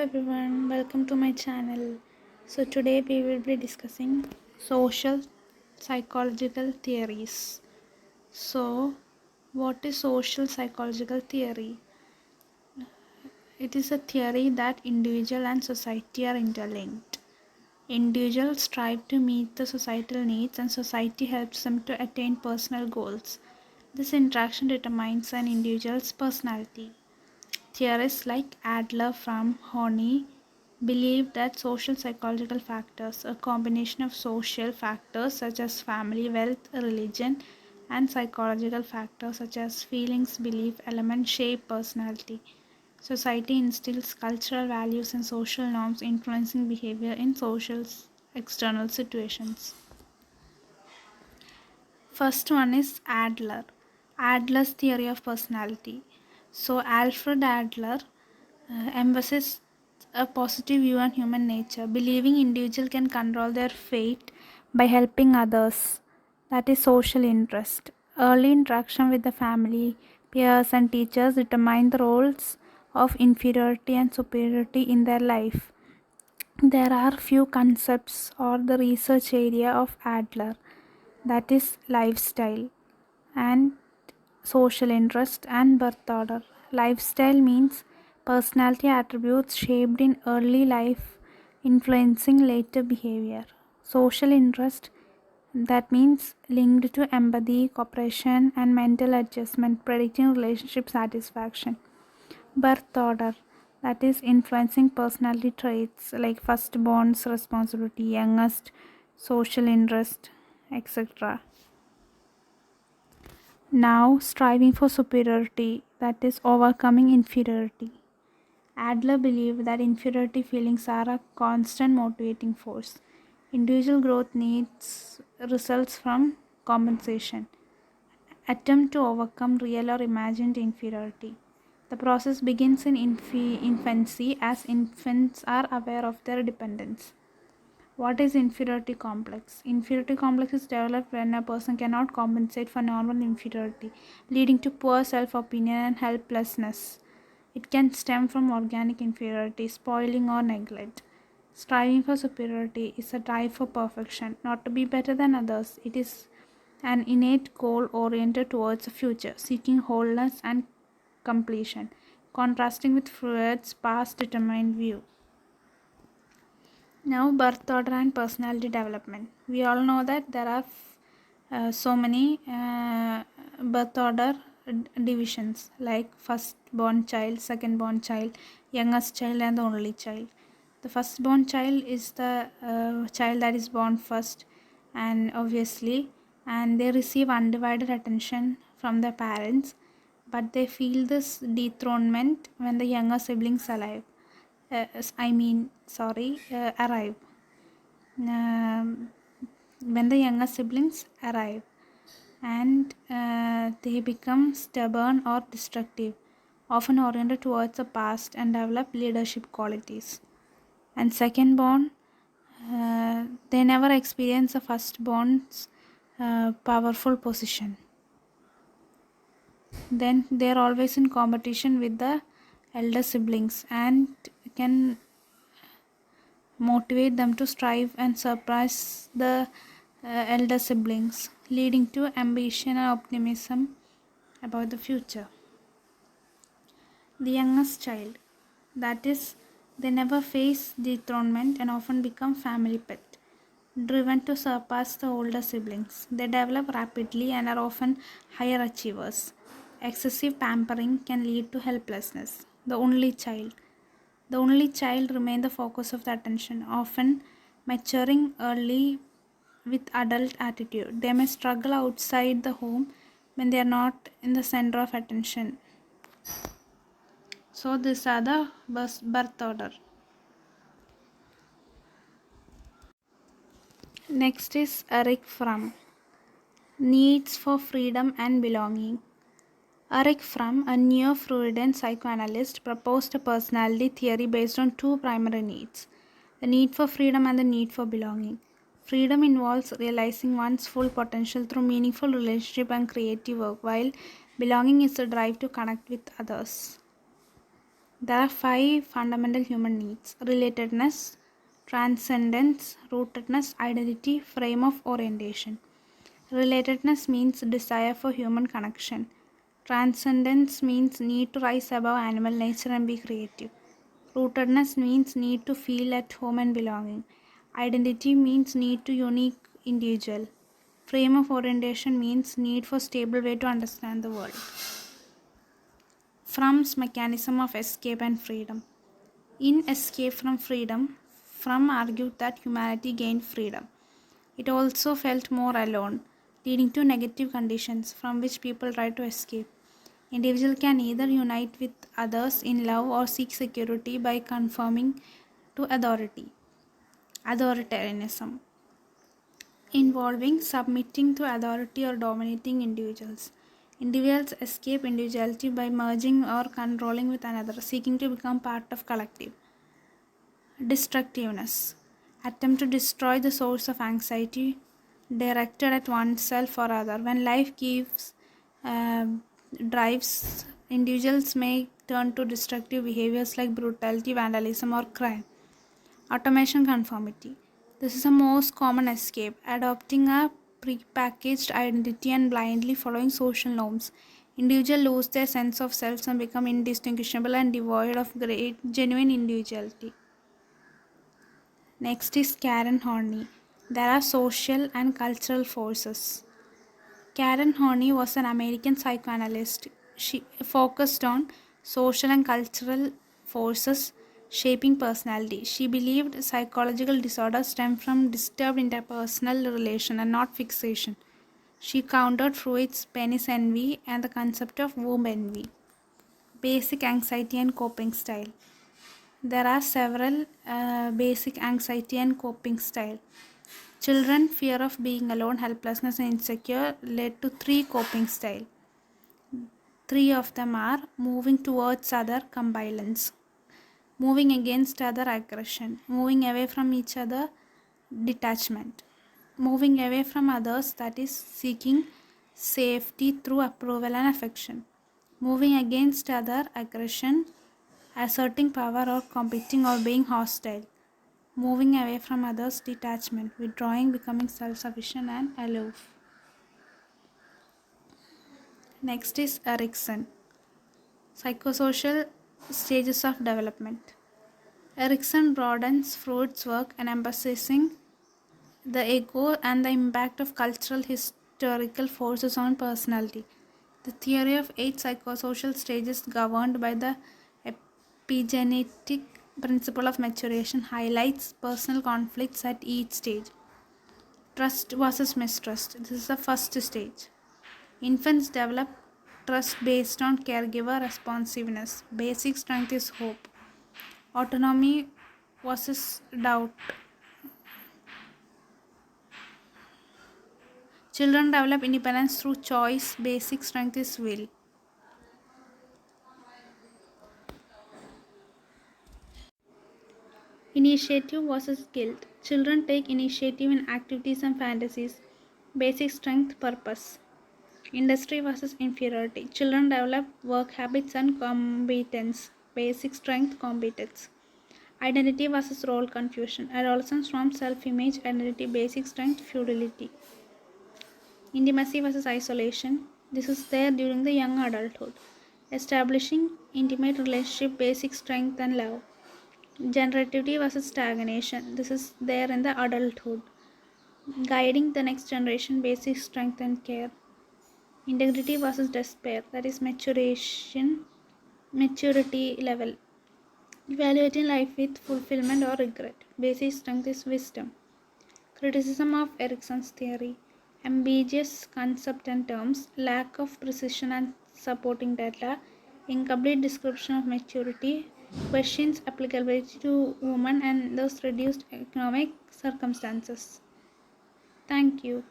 everyone, welcome to my channel. So today we will be discussing social psychological theories. So what is social psychological theory? It is a theory that individual and society are interlinked. Individuals strive to meet the societal needs and society helps them to attain personal goals. This interaction determines an individual's personality. Theorists like Adler from Horney believe that social psychological factors, a combination of social factors such as family, wealth, religion, and psychological factors such as feelings, belief, elements, shape personality. Society instills cultural values and social norms influencing behavior in social external situations. First one is Adler. Adler's theory of personality. So Alfred Adler emphasizes a positive view on human nature, believing individuals can control their fate by helping others. That is social interest. Early interaction with the family, peers, and teachers determine the roles of inferiority and superiority in their life. There are few concepts or the research area of Adler, that is lifestyle and social interest and birth order. Lifestyle means personality attributes shaped in early life influencing later behavior. Social interest, that means linked to empathy, cooperation, and mental adjustment, predicting relationship satisfaction. Birth order, that is influencing personality traits like firstborn's responsibility, youngest social interest, etc. Now, striving for superiority, that is overcoming inferiority. Adler believed that inferiority feelings are a constant motivating force. Individual growth needs results from compensation. Attempt to overcome real or imagined inferiority. The process begins in infancy as infants are aware of their dependence. What is inferiority complex? Inferiority complex is developed when a person cannot compensate for normal inferiority, leading to poor self opinion and helplessness. It can stem from organic inferiority, spoiling, or neglect. Striving for superiority is a drive for perfection, not to be better than others. It is an innate goal oriented towards the future, seeking wholeness and completion, contrasting with Freud's past determined view. Now, birth order and personality development. We all know that there are so many birth order divisions like first born child, second born child, youngest child, and the only child. The first born child is the child that is born first, and obviously, and they receive undivided attention from their parents, but they feel this dethronement when the younger siblings arrive. Um, when the younger siblings arrive and they become stubborn or destructive, often oriented towards the past and develop leadership qualities. And second born, they never experience a firstborn's powerful position. Then they are always in competition with the elder siblings and can motivate them to strive and surpass the elder siblings, leading to ambition and optimism about the future. The youngest child, that is, they never face dethronement and often become family pet, driven to surpass the older siblings. They develop rapidly and are often higher achievers. Excessive pampering can lead to helplessness. The only child remains the focus of the attention, often maturing early with adult attitude. They may struggle outside the home when they are not in the center of attention. So these are the birth order. Next is Eric Fromm. Needs for freedom and belonging. Eric Fromm, a neo-Freudian psychoanalyst, proposed a personality theory based on two primary needs: the need for freedom and the need for belonging. Freedom involves realizing one's full potential through meaningful relationship and creative work, while belonging is the drive to connect with others. There are five fundamental human needs: relatedness, transcendence, rootedness, identity, frame of orientation. Relatedness means desire for human connection. Transcendence means need to rise above animal nature and be creative. Rootedness means need to feel at home and belonging. Identity means need to unique individual. Frame of orientation means need for stable way to understand the world. Fromm's mechanism of escape and freedom. In Escape from Freedom, Fromm argued that humanity gained freedom. It also felt more alone, leading to negative conditions from which people try to escape. Individual can either unite with others in love or seek security by conforming to authoritarianism, involving submitting to authority or dominating individuals. Individuals escape individuality by merging or controlling with another, seeking to become part of collective. Destructiveness. Attempt to destroy the source of anxiety directed at oneself or other. When life gives drives, individuals may turn to destructive behaviors like brutality, vandalism, or crime. Automation conformity. This is the most common escape, adopting a prepackaged identity and blindly following social norms. Individuals lose their sense of self and become indistinguishable and devoid of genuine individuality. Next is Karen Horney. There are social and cultural forces. Karen Horney was an American psychoanalyst. She focused on social and cultural forces shaping personality. She believed psychological disorders stem from disturbed interpersonal relation and not fixation. She countered Freud's penis envy and the concept of womb envy. Basic anxiety and coping style. There are several basic anxiety and coping style. Children fear of being alone, helplessness and insecure led to three coping style. Three of them are moving towards other, compliance, moving against other, aggression, moving away from each other, detachment, moving away from others, that is seeking safety through approval and affection, moving against other, aggression, asserting power or competing or being hostile, moving away from others, detachment, withdrawing, becoming self-sufficient and aloof. Next is Erikson. Psychosocial stages of development. Erikson broadens Freud's work and emphasizing the ego and the impact of cultural historical forces on personality. The theory of 8 psychosocial stages governed by the epigenetic principle of maturation highlights personal conflicts at each stage. Trust versus mistrust. This is the first stage. Infants develop trust based on caregiver responsiveness. Basic strength is hope. Autonomy versus doubt. Children develop independence through choice. Basic strength is will. Initiative versus guilt. Children take initiative in activities and fantasies. Basic strength, purpose. Industry versus inferiority. Children develop work habits and competence. Basic strength, competence. Identity versus role confusion. Adolescence from self-image, identity, basic strength, futility. Intimacy versus isolation. This is there during the young adulthood. Establishing intimate relationship, basic strength and love. Generativity versus stagnation. This is there in the adulthood. Guiding the next generation, basic strength and care. Integrity versus despair. That is maturity level. Evaluating life with fulfillment or regret. Basic strength is wisdom. Criticism of Erikson's theory. Ambiguous concept and terms, lack of precision and supporting data, incomplete description of maturity, questions applicability to women and thus reduced economic circumstances. Thank you.